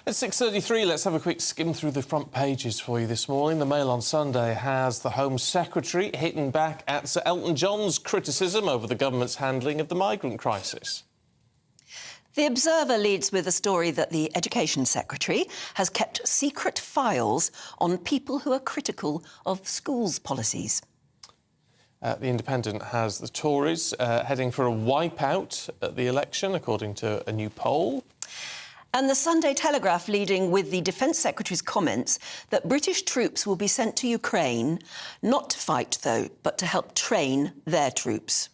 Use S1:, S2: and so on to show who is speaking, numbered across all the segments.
S1: At 6:33, let's have a quick skim through the front pages for you this morning. The Mail on Sunday has the Home Secretary hitting back at Sir Elton John's criticism over the government's handling of the migrant crisis.
S2: The Observer leads with a story that the Education Secretary has kept secret files on people who are critical of schools' policies.
S1: The Independent has the Tories heading for a wipeout at the election, according to a new poll.
S2: And the Sunday Telegraph leading with the Defence Secretary's comments that British troops will be sent to Ukraine, not to fight, though, but to help train their troops.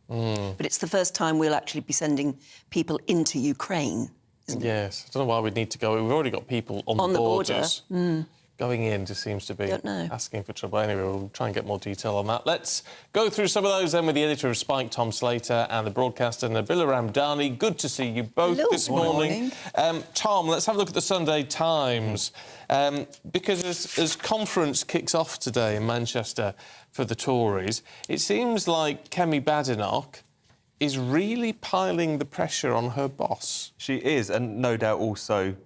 S2: But it's the first time we'll actually be sending people into Ukraine, isn't it?
S1: Yes. I don't know why we'd need to go. We've already got people on the borders. Going in just seems to be asking for trouble. Anyway, we'll try and get more detail on that. Let's go through some of those then with the editor of Spike, Tom Slater, and the broadcaster, Nabila Ramdani. Good to see you both this morning. Tom, let's have a look at the Sunday Times. Because as conference kicks off today in Manchester for the Tories, it seems like Kemi Badenoch is really piling the pressure on her boss.
S3: She is, and no doubt also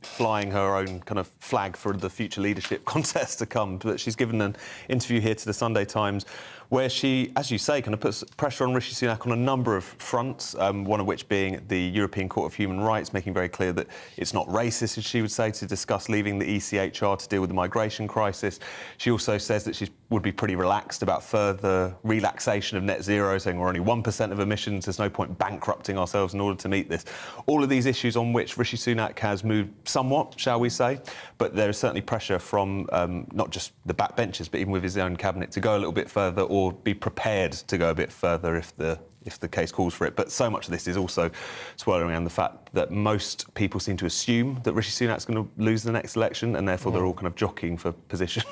S3: flying her own kind of flag for the future leadership contest to come. But she's given an interview here to the Sunday Times where she, as you say, kind of puts pressure on Rishi Sunak on a number of fronts, one of which being the European Court of Human Rights, making very clear that it's not racist, as she would say, to discuss leaving the ECHR to deal with the migration crisis. She also says that she would be pretty relaxed about further relaxation of net zero, saying we're only 1% of emissions, there's no point bankrupting ourselves in order to meet this. All of these issues on which Rishi Sunak has moved somewhat, shall we say, but there is certainly pressure from not just the backbenchers, but even with his own cabinet to go a little bit further or be prepared to go a bit further if the case calls for it. But so much of this is also swirling around the fact that most people seem to assume that Rishi Sunak's going to lose the next election, and therefore they're all kind of jockeying for position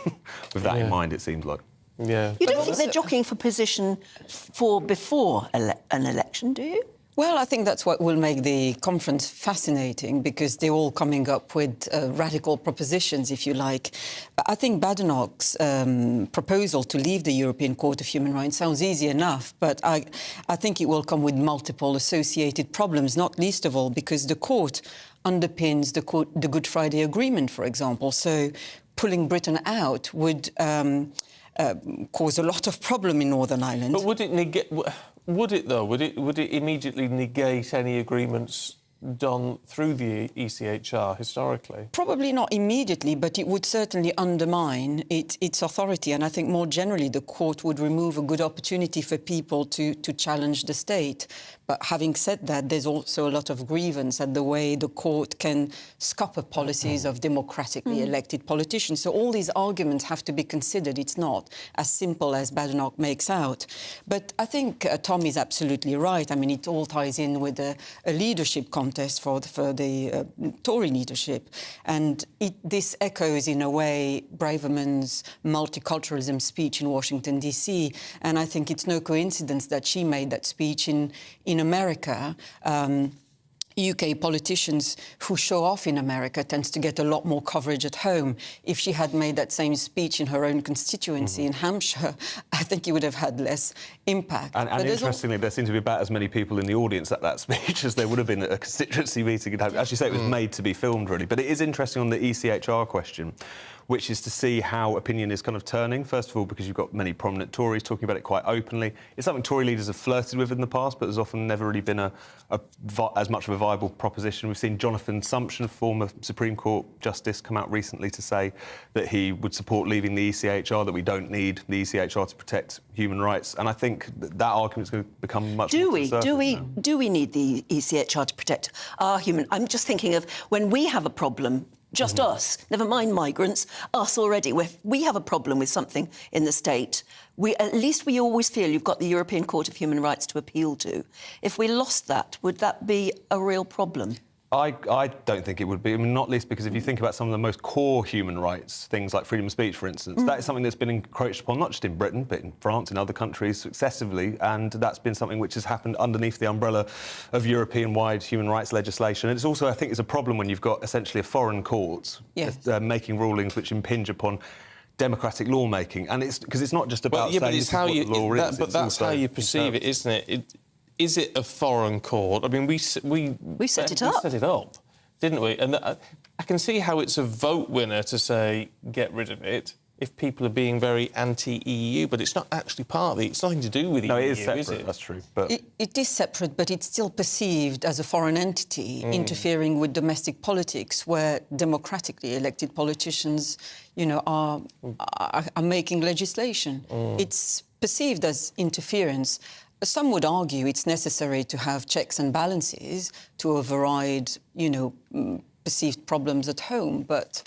S3: with that in mind, it seems like.
S1: Yeah.
S2: You don't think they're jockeying for position for before an election, do you?
S4: Well, I think that's what will make the conference fascinating, because they're all coming up with radical propositions, if you like. I think Badenoch's proposal to leave the European Court of Human Rights sounds easy enough, but I think it will come with multiple associated problems, not least of all because the court underpins the Good Friday Agreement, for example. So pulling Britain out would cause a lot of problem in Northern Ireland.
S1: But would it negate? Would it though? Would it immediately negate any agreements done through the ECHR historically?
S4: Probably not immediately, but it would certainly undermine its authority. And I think more generally the court would remove a good opportunity for people to challenge the state. But having said that, there's also a lot of grievance at the way the court can scupper policies of democratically elected politicians. So all these arguments have to be considered. It's not as simple as Badenoch makes out. But I think Tom is absolutely right. I mean, it all ties in with a leadership contest for the Tory leadership. And this echoes, in a way, Braverman's multiculturalism speech in Washington, D.C. And I think it's no coincidence that she made that speech in America. UK politicians who show off in America tends to get a lot more coverage at home. If she had made that same speech in her own constituency in Hampshire, I think it would have had less impact.
S3: And interestingly, there seem to be about as many people in the audience at that speech as there would have been at a constituency meeting. As you say, it was made to be filmed, really. But it is interesting on the ECHR question, which is to see how opinion is kind of turning. First of all, because you've got many prominent Tories talking about it quite openly. It's something Tory leaders have flirted with in the past, but there's often never really been as much of a viable proposition. We've seen Jonathan Sumption, former Supreme Court Justice, come out recently to say that he would support leaving the ECHR, that we don't need the ECHR to protect human rights. And I think that argument is going to become much more conservative now.
S2: Do we need the ECHR to protect our human... I'm just thinking of when we have a problem, just us, never mind migrants, us already. We have a problem with something in the state. At least we always feel you've got the European Court of Human Rights to appeal to. If we lost that, would that be a real problem?
S3: I don't think it would be. I mean, not least because if you think about some of the most core human rights, things like freedom of speech, for instance, that is something that's been encroached upon, not just in Britain, but in France and other countries successively, and that's been something which has happened underneath the umbrella of European-wide human rights legislation. And it's also, I think, is a problem when you've got essentially a foreign court making rulings which impinge upon democratic lawmaking, and it's because it's not just about saying this is what the law is.
S1: But that's how you perceive it, isn't it? Is it a foreign court? I mean, we set it up didn't we? And I can see how it's a vote winner to say, get rid of it, if people are being very anti-EU, but it's not actually part of it. It's nothing to do with the EU,
S3: it is separate,
S1: is it?
S3: that's true. But
S4: It is separate, but it's still perceived as a foreign entity interfering with domestic politics, where democratically elected politicians, are making legislation. It's perceived as interference. Some would argue it's necessary to have checks and balances to override, perceived problems at home, but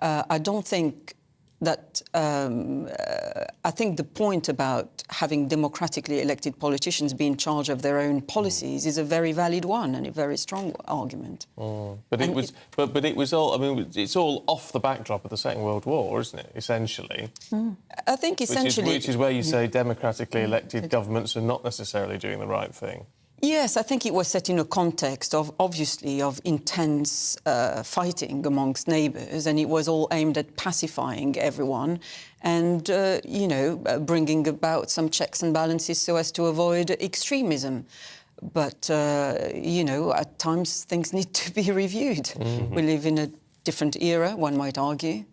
S4: I don't think that I think the point about having democratically elected politicians be in charge of their own policies is a very valid one and a very strong argument.
S1: But it was all. I mean, it's all off the backdrop of the Second World War, isn't it? Essentially.
S4: I think essentially,
S1: which is where you say democratically elected governments are not necessarily doing the right thing.
S4: Yes, I think it was set in a context of, obviously, of intense fighting amongst neighbours, and it was all aimed at pacifying everyone and, bringing about some checks and balances so as to avoid extremism. But, at times things need to be reviewed. We live in a different era, one might argue.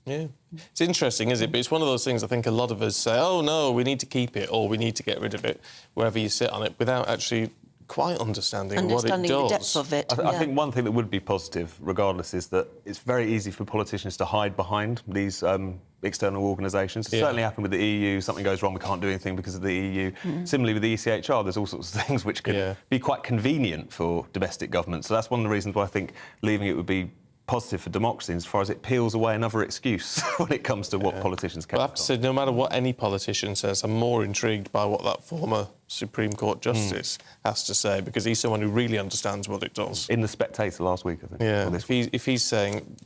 S1: Yeah. It's interesting, isn't it? But it's one of those things I think a lot of us say, oh, no, we need to keep it or we need to get rid of it, wherever you sit on it, without actually quite understanding what it does.
S2: The depth of it.
S3: I think one thing that would be positive, regardless, is that it's very easy for politicians to hide behind these external organisations. It certainly happened with the EU. Something goes wrong, we can't do anything because of the EU. Similarly, with the ECHR, there's all sorts of things which could be quite convenient for domestic governments. So that's one of the reasons why I think leaving it would be positive for democracy as far as it peels away another excuse when it comes to what politicians can.
S1: Well, I have to say, no matter what any politician says, I'm more intrigued by what that former Supreme Court Justice has to say, because he's someone who really understands what it does.
S3: In The Spectator last week, I think.
S1: Yeah, if he's saying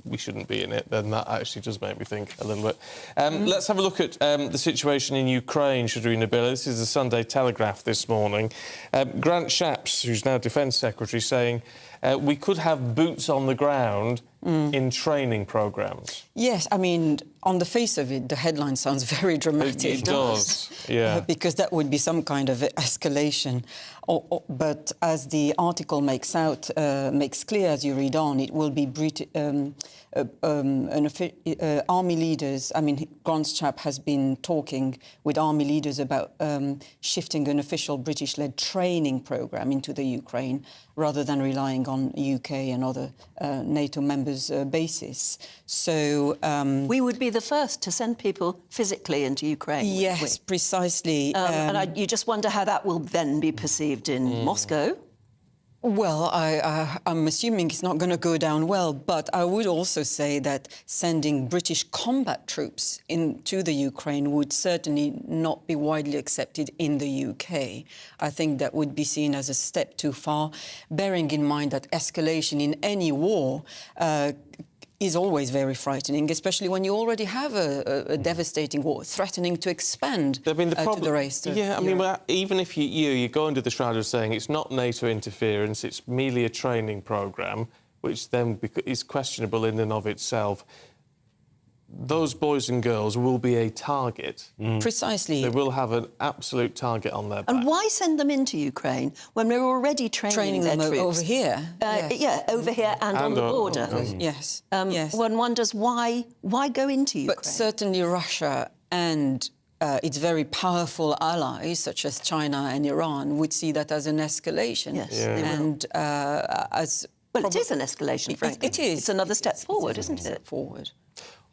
S1: we shouldn't be in it, then that actually does make me think a little bit. Let's have a look at the situation in Ukraine, Shadrina Bila. This is the Sunday Telegraph this morning. Grant Shapps, who's now Defence Secretary, saying we could have boots on the ground in training programmes.
S4: Yes, I mean, on the face of it, the headline sounds very dramatic.
S1: It does, yeah.
S4: Because that would be some kind of escalation. But as the article makes clear as you read on, it will be army leaders. I mean, Grant Shapps has been talking with army leaders about shifting an official British-led training programme into the Ukraine rather than relying on UK and other NATO members' bases. So
S2: we would be the first to send people physically into Ukraine.
S4: Yes, precisely.
S2: And you just wonder how that will then be perceived in Moscow.
S4: Well, I'm assuming it's not going to go down well, but I would also say that sending British combat troops into the Ukraine would certainly not be widely accepted in the UK. I think that would be seen as a step too far, bearing in mind that escalation in any war is always very frightening, especially when you already have a devastating war threatening to expand to the rest of
S1: Europe. I mean, well, even if you go under the shroud of saying it's not NATO interference, it's merely a training programme, which then is questionable in and of itself, those boys and girls will be a target.
S4: Precisely.
S1: They will have an absolute target on their back.
S2: And why send them into Ukraine when we're already training their
S4: them
S2: troops?
S4: over here?
S2: Yeah, over here and on the border.
S4: Yes.
S2: One wonders why go into Ukraine?
S4: But certainly Russia and its very powerful allies, such as China and Iran, would see that as an escalation.
S2: Yes, they will.
S4: And
S2: Well, it is an escalation, frankly.
S4: It is.
S2: It's another step forward, isn't it?
S4: Forward.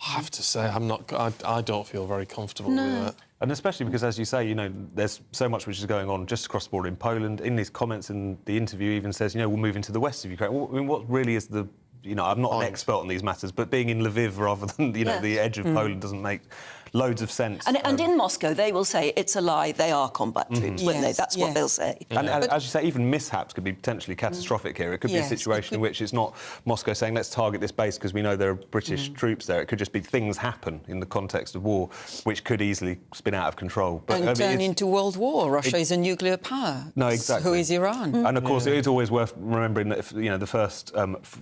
S1: I have to say, I don't feel very comfortable with that.
S3: And especially because, as you say, there's so much which is going on just across the border in Poland. In his comments in the interview, even says, we'll move into the west of Ukraine. I mean, what really is the... I'm not an expert on these matters, but being in Lviv rather than, the edge of Poland doesn't make loads of sense.
S2: And in Moscow, they will say it's a lie, they are combat troops, won't they? That's what they'll say.
S3: And as you say, even mishaps could be potentially catastrophic here. It could be a situation in which it's not Moscow saying, let's target this base because we know there are British troops there. It could just be things happen in the context of war, which could easily spin out of control.
S4: But, and turn into world war. Russia is a nuclear power.
S3: No, exactly.
S4: Who is Iran?
S3: And, of course, it is always worth remembering that, if, the first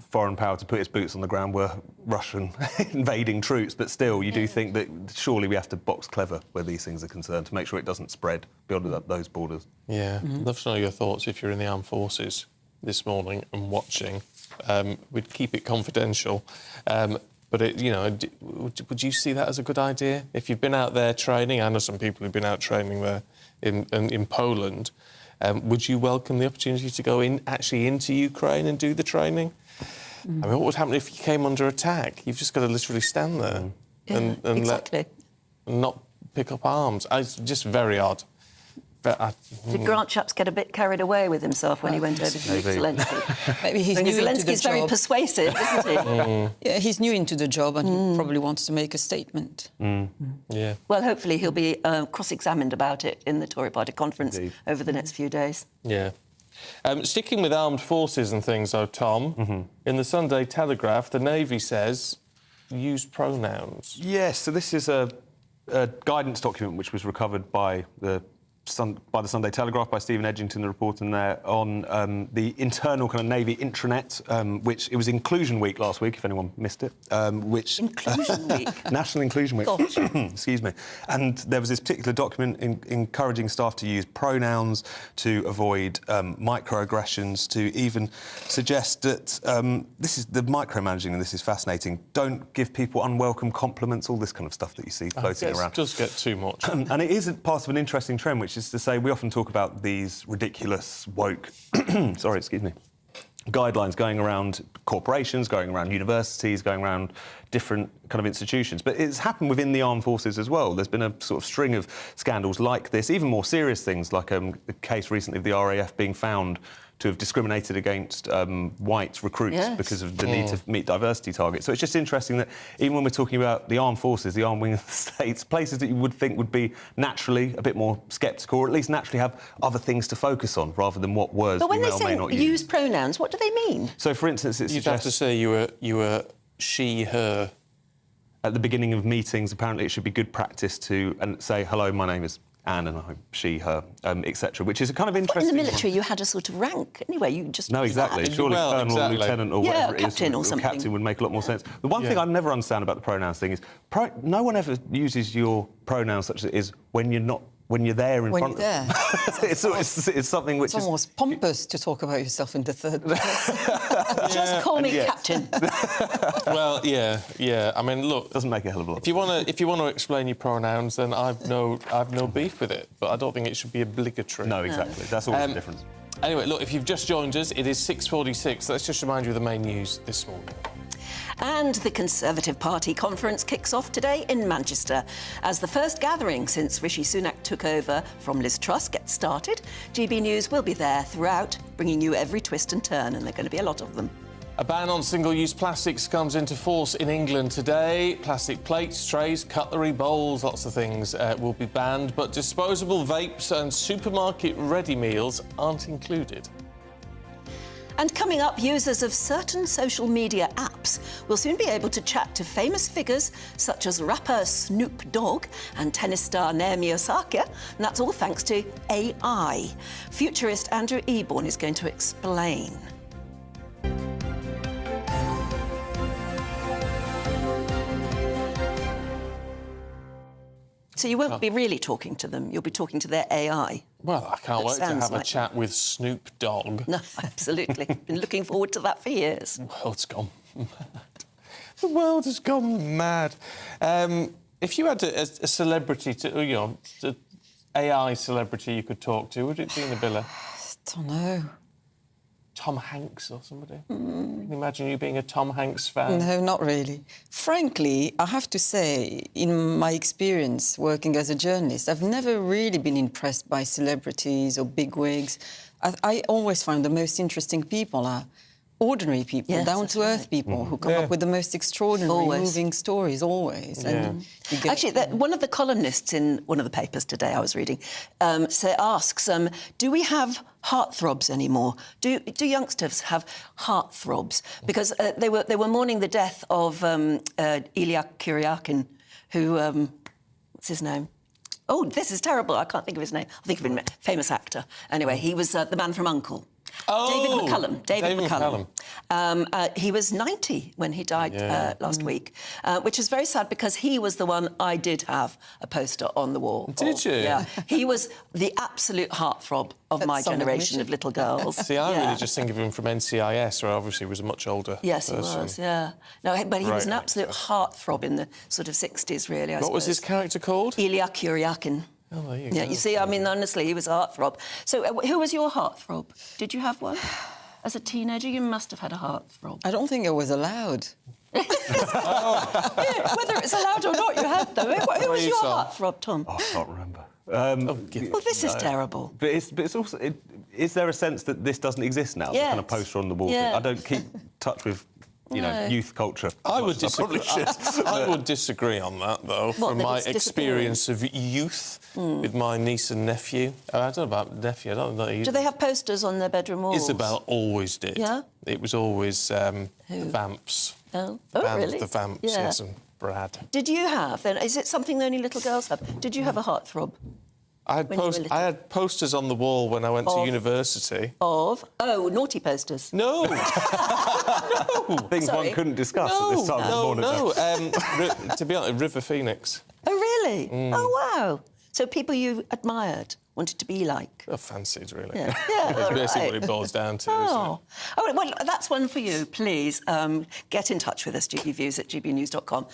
S3: foreign power to put its boots on the ground were Russian invading troops, but still, you do think that surely we have to box clever where these things are concerned to make sure it doesn't spread beyond those borders.
S1: Yeah, I'd love to know your thoughts if you're in the armed forces. this morning and watching, we'd keep it confidential. But, would you see that as a good idea? If you've been out there training, I know some people who've been out training there in Poland, would you welcome the opportunity to go actually into Ukraine and do the training? I mean, what would happen if you came under attack? You've just got to literally stand there and
S2: exactly.
S1: not pick up arms. It's just very odd.
S2: Did Grant Shapps get a bit carried away with himself when he went over to Zelensky?
S4: Maybe he's new into the
S2: Zelensky's
S4: job.
S2: very persuasive, isn't he?
S4: Yeah, he's new into the job and he probably wants to make a statement.
S1: Yeah.
S2: Well, hopefully he'll be cross-examined about it in the Tory party conference over the next few days.
S1: Yeah. Sticking with armed forces and things, though, Tom, in the Sunday Telegraph, the Navy says use pronouns.
S3: Yes, so this is a guidance document which was recovered by the Sunday Telegraph, by Stephen Edgington, the reporter there, on the internal kind of Navy intranet, which it was Inclusion Week last week, if anyone missed it.
S2: Inclusion Week?
S3: National Inclusion Week.
S2: Gosh.
S3: Excuse me. And there was this particular document encouraging staff to use pronouns, to avoid microaggressions, to even suggest that this is the micromanaging, and this is fascinating. Don't give people unwelcome compliments, all this kind of stuff that you see floating around.
S1: It does get too much.
S3: And it is part of an interesting trend, which is to say we often talk about these ridiculous woke guidelines going around corporations, going around universities, going around different kind of institutions. But it's happened within the armed forces as well. There's been a sort of string of scandals like this, even more serious things, like the case recently of the RAF being found to have discriminated against white recruits because of the need to meet diversity targets. So it's just interesting that even when we're talking about the armed forces, the armed wing of the states, places that you would think would be naturally a bit more sceptical, or at least naturally have other things to focus on rather than what words
S2: But when
S3: we
S2: they
S3: may or
S2: say
S3: may not
S2: use pronouns, what do they mean?
S3: So, for instance, it
S1: You'd have to say you were she, her.
S3: At the beginning of meetings, apparently it should be good practice to say, hello, my name is Anne, and I'm she, her, etc., which is a kind of interesting...
S2: in the military, you had a sort of rank. Anyway, you just...
S3: No, exactly. Surely colonel, lieutenant, or whatever it is,
S2: captain or something.
S3: captain would make a lot more sense. The one thing I never understand about the pronouns thing is no one ever uses your pronouns such as it is when you're not... When you're there in front of them. It's something which
S4: It's almost pompous to talk about yourself in the third person.
S2: Just call me captain.
S1: Well, yeah. I mean, look,
S3: doesn't make a hell of a lot.
S1: If you want to explain your pronouns, then I've no beef with it. But I don't think it should be obligatory.
S3: No, exactly. That's always the difference.
S1: Anyway, look, if you've just joined us, it is 6:46. Let's just remind you of the main news this morning.
S2: And the Conservative Party conference kicks off today in Manchester. As the first gathering since Rishi Sunak took over from Liz Truss gets started, GB News will be there throughout, bringing you every twist and turn, and there are going to be a lot of them.
S1: A ban on single-use plastics comes into force in England today. Plastic plates, trays, cutlery, bowls, lots of things will be banned, but disposable vapes and supermarket ready meals aren't included.
S2: And coming up, users of certain social media apps will soon be able to chat to famous figures such as rapper Snoop Dogg and tennis star Naomi Osaka, and that's all thanks to AI. Futurist Andrew Eborn is going to explain. So you won't be really talking to them, you'll be talking to their AI.
S1: Well, I can't wait to have a
S2: like
S1: chat with Snoop Dogg.
S2: No, absolutely. Been looking forward to that for years.
S1: The world's gone mad. The world has gone mad. If you had a celebrity, an AI celebrity you could talk to, would it be Nabila?
S4: I don't know.
S1: Tom Hanks or somebody? Can you imagine you being a Tom Hanks fan?
S4: No, not really. Frankly, I have to say, in my experience working as a journalist, I've never really been impressed by celebrities or bigwigs. I always find the most interesting people are ordinary people,
S2: yes,
S4: down-to-earth people who come up with the most extraordinary, moving stories, always. And
S2: actually, one of the columnists in one of the papers today I was reading asks, do we have heartthrobs anymore? Do youngsters have heartthrobs? Because they were mourning the death of Ilya Kuryakin, who, what's his name? Oh, this is terrible. I can't think of his name. I think of him, famous actor. Anyway, he was the man from Uncle.
S1: Oh,
S2: David McCullum. He was 90 when he died last week, which is very sad because he was the one I did have a poster on the wall.
S1: Did you?
S2: Yeah. He was the absolute heartthrob of my generation of little girls.
S1: See, I really just think of him from NCIS, where obviously he was a much older person.
S2: He was, yeah. No, but he was an absolute heartthrob in the sort of 60s, really, I
S1: What was
S2: suppose.
S1: his character called?
S2: Ilya Kuryakin.
S1: Oh, there you
S2: Yeah,
S1: go.
S2: you see, I mean, honestly, he was a heartthrob. So who was your heartthrob? Did you have one? As a teenager, you must have had a heartthrob.
S4: I don't think it was allowed.
S2: Yeah, whether it's allowed or not, you had them. Who was your heartthrob, Tom?
S3: Oh, I can't remember.
S2: Well, this is terrible.
S3: But it's also... is there a sense that this doesn't exist now? The kind of poster on the wall thing? I don't keep touch with, you know, youth culture.
S1: I would disagree.
S3: should.
S1: I would disagree on that, though, from
S2: that
S1: my
S2: it's
S1: experience of youth with my niece and nephew. I don't know about nephew. I don't know either.
S2: Do they have posters on their bedroom walls?
S1: Isabel always did.
S2: Yeah?
S1: It was always the Vamps.
S2: Oh,
S1: Bands,
S2: really?
S1: The Vamps,
S2: Yeah.
S1: yes, and Brad.
S2: Did you have, then, is it something that only little girls have? Did you have a heartthrob?
S1: I had posters on the wall when I went to university.
S2: Of? Oh, naughty posters.
S1: No!
S3: Things one couldn't discuss at this time of the morning.
S1: To be honest, River Phoenix.
S2: Oh, really? Oh, wow. So people you admired, wanted to be like.
S1: Oh, fancied, really.
S2: Yeah.
S1: That's
S2: all
S1: basically
S2: right.
S1: what it boils down to, isn't
S2: Oh. Well, that's one for you. Please get in touch with us, gbviews@gbnews.com.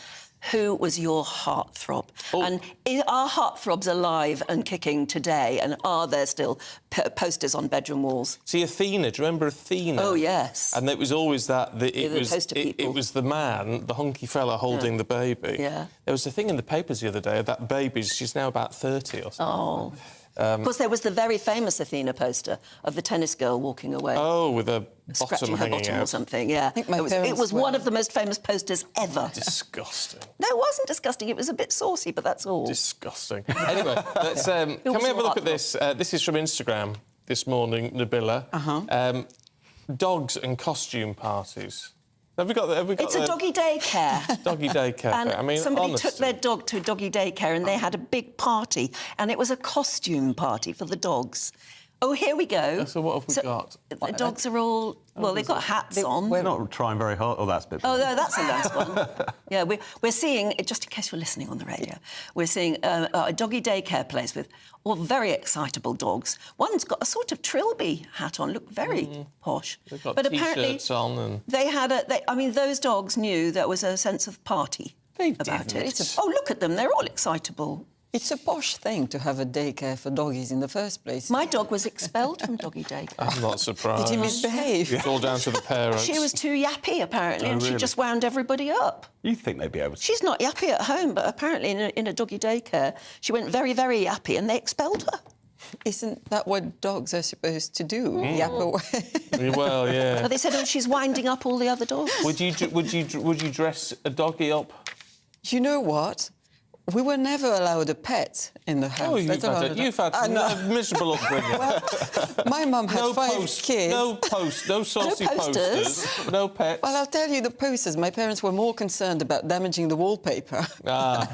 S2: Who was your heartthrob?
S1: Oh.
S2: And are heartthrobs alive and kicking today? And are there still posters on bedroom walls?
S1: See, Athena, do you remember Athena?
S2: Oh, yes.
S1: And it was always that...
S2: It
S1: was the man, the hunky fella holding the baby.
S2: Yeah.
S1: There was a thing in the papers the other day, that baby, she's now about 30 or something.
S2: Oh. Of course, there was the very famous Athena poster of the tennis girl walking away.
S1: Oh, with a bottom
S2: Scratching her
S1: hanging
S2: bottom
S1: out.
S2: or something, yeah.
S4: I think my
S2: it was
S4: parents
S2: one
S4: were-
S2: of the most famous posters ever.
S1: Disgusting.
S2: No, it wasn't disgusting. It was a bit saucy, but that's all.
S1: Disgusting. Anyway, let's, can we
S2: was
S1: have a
S2: your
S1: look at
S2: heartthrob?
S1: this? This is from Instagram this morning, Nabila. Dogs and costume parties. Have we got
S2: It's a doggy daycare.
S1: doggy daycare?
S2: And
S1: I mean,
S2: somebody
S1: honestly.
S2: took their dog to a doggy daycare and they had a big party, and it was a costume party for the dogs. Oh, here we go.
S1: So what have we got?
S2: The dogs are all... Well, they've got hats on.
S3: We're not trying very hard. Oh, that's a bit...
S2: Oh, no, that's a nice one. Yeah, we're seeing, just in case you're listening on the radio, we're seeing a doggy daycare place with all very excitable dogs. One's got a sort of trilby hat on, look very posh.
S1: They've got
S2: but apparently
S1: T-shirts on and...
S2: they had I mean, those dogs knew there was a sense of party
S1: They
S2: about
S1: didn't.
S2: it. Oh, look at them, they're all excitable.
S4: It's a posh thing to have a daycare for doggies in the first place.
S2: My dog was expelled from doggy daycare.
S1: I'm not surprised.
S4: Did he misbehave?
S1: It's all down to the parents.
S2: She was too yappy, apparently, and she
S3: really?
S2: just wound everybody up.
S3: You think they'd be able to...
S2: She's not yappy at home, but apparently in a doggy daycare, she went very, very yappy, and they expelled her.
S4: Isn't that what dogs are supposed to do? Yap away.
S1: Well, yeah.
S2: But they said, oh, she's winding up all the other dogs.
S1: Would you dress a doggy up?
S4: You know what? We were never allowed a pet in the house.
S1: Oh, you've had a miserable upbringing.
S4: My mum had five kids.
S1: No saucy posters. No pets.
S4: Well, I'll tell you the posters. My parents were more concerned about damaging the wallpaper.
S1: Yeah.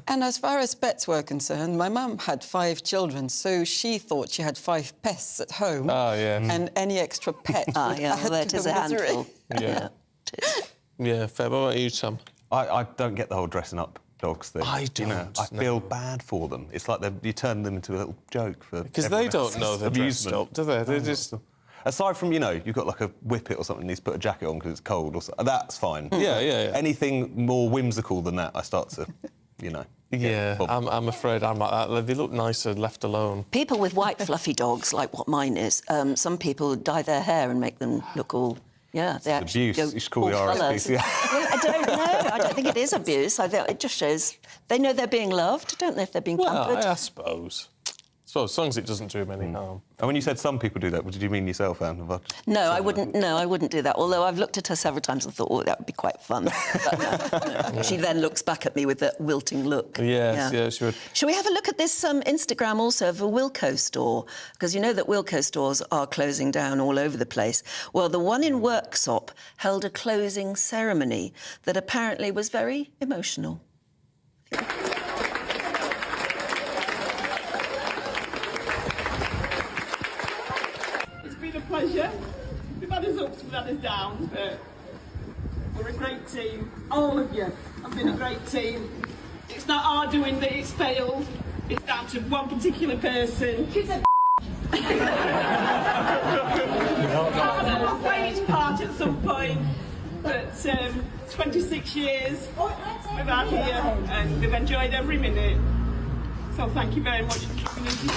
S4: And as far as pets were concerned, my mum had 5 children, so she thought she had 5 pests at home.
S1: Oh, yeah.
S4: And any extra pet would
S2: Yeah, well,
S4: add
S2: it
S4: to
S2: is
S4: the
S2: a
S4: misery.
S2: handful.
S1: Yeah.
S2: it is.
S1: Yeah, fair. What about you, Tom?
S3: I don't get the whole dressing up dogs thing.
S1: I
S3: You know,
S1: don't,
S3: I feel bad for them. It's like you turn them into a little joke for
S1: Because they
S3: everyone
S1: don't
S3: else's
S1: know they're dressed
S3: amusement.
S1: up, do they? They just...
S3: Aside from, you know, you've got like a whippet or something, and he's put a jacket on because it's cold, or something. That's fine.
S1: Yeah.
S3: Anything more whimsical than that, I start to, you know.
S1: Yeah,
S3: get bothered.
S1: I'm afraid I'm like that. They look nicer left alone.
S2: People with white, fluffy dogs, like what mine is, some people dye their hair and make them look all... Yeah, they actually
S3: Abuse.
S2: go
S3: You should call
S2: all
S3: the
S2: colours.
S3: RSPCA.
S2: Well, I don't know. I don't think it is abuse. It just shows they know they're being loved, don't they, if they're being
S1: Well,
S2: pampered?
S1: I suppose. So as long as it doesn't do them any harm.
S3: And when you said some people do that, did you mean yourself, Anne?
S2: No, I wouldn't. No, I wouldn't do that. Although I've looked at her several times and thought, oh, that would be quite fun. But no. She then looks back at me with that wilting look.
S1: Yes, yeah, she would.
S2: Shall we have a look at this Instagram also of a Wilko store? Because you know that Wilko stores are closing down all over the place. Well, the one in Worksop held a closing ceremony that apparently was very emotional.
S5: It's been a pleasure. We've had us us ups, we've had us downs, but we're a great team. All of you have been a great team. It's not our doing that it's failed. It's down to one particular person. She's a I'll play its part at some point, but 26 years we've had here and we've enjoyed every minute. So thank you very much for coming in.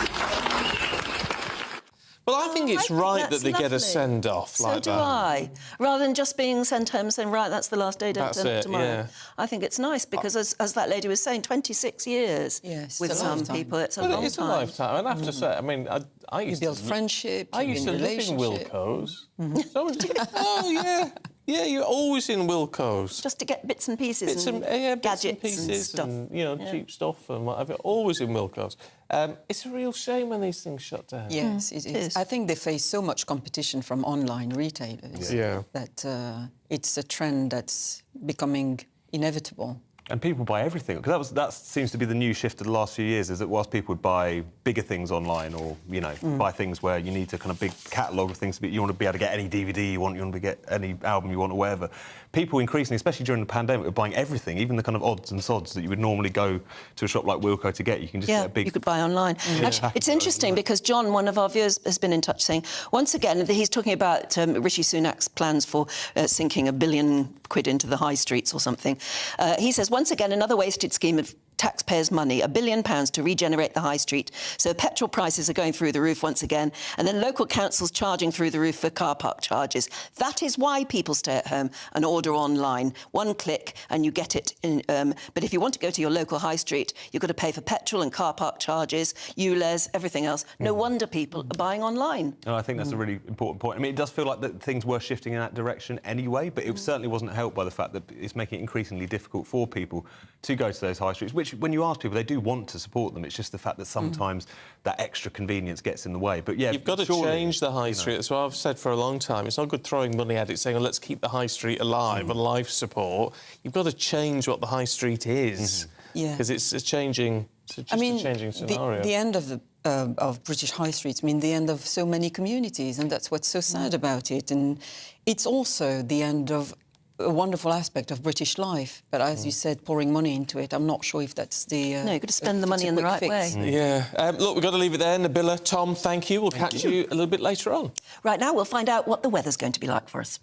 S1: Well, I think it's right that they get a
S2: lovely.
S1: send-off like that.
S2: So do I. Rather than just being sent home and saying, right, that's the last day, don't
S1: That's
S2: turn up
S1: it,
S2: tomorrow.
S1: yeah.
S2: I think it's nice because, as that lady was saying, 26 years
S4: Yes,
S2: with
S4: it's a
S2: some
S4: lifetime.
S2: people, it's a
S1: Well,
S2: long
S1: it's a
S2: time.
S1: lifetime. And I have to say, I mean, I
S4: You
S1: used
S4: build
S1: to...
S4: friendship,
S1: I
S4: you
S1: used to
S4: build
S1: live in
S4: relationship.
S1: Wilko's. Oh, yeah. Yeah, you're always in Wilko's.
S2: Just to get bits and pieces and
S1: bits
S2: gadgets
S1: and pieces
S2: stuff.
S1: and, you know, cheap stuff and whatever. Always in Wilko's. It's a real shame when these things shut down.
S4: Yes, it is. I think they face so much competition from online retailers that it's a trend that's becoming inevitable.
S3: And people buy everything, because that seems to be the new shift of the last few years, is that whilst people would buy bigger things online or, you know, buy things where you need to kind of big catalogue of things, but you want to be able to get any DVD you want to get any album you want or whatever, people increasingly, especially during the pandemic, were buying everything, even the kind of odds and sods that you would normally go to a shop like Wilko to get. You can just get a big...
S2: you could buy online. Actually, it's interesting because John, one of our viewers, has been in touch saying, once again, he's talking about Rishi Sunak's plans for sinking £1 billion into the high streets or something. He says, once again, another wasted scheme of taxpayers' money, £1 billion to regenerate the high street. So petrol prices are going through the roof once again, and then local councils charging through the roof for car park charges. That is why people stay at home and order online. One click and you get it. But if you want to go to your local high street, you've got to pay for petrol and car park charges, ULEZ, everything else. No wonder people are buying online.
S3: No, I think that's a really important point. I mean, it does feel like that things were shifting in that direction anyway, but it certainly wasn't helped by the fact that it's making it increasingly difficult for people to go to those high streets, which, when you ask people, they do want to support them. It's just the fact that sometimes that extra convenience gets in the way. But yeah,
S1: you've got to change the high street. That's what I've said for a long time. It's not good throwing money at it, saying, well, let's keep the high street alive and life support. You've got to change what the high street is. Because it's a changing... It's just a changing scenario.
S4: The end of British high streets mean the end of so many communities, and that's what's so sad about it. And it's also the end of a wonderful aspect of British life. But as you said, pouring money into it, I'm not sure if that's the...
S2: No, you've got to spend the money in the right way.
S1: Yeah. Look, we've got to leave it there. Nabila, Tom, thank you. We'll catch you a little bit later on.
S2: Right now, we'll find out what the weather's going to be like for us.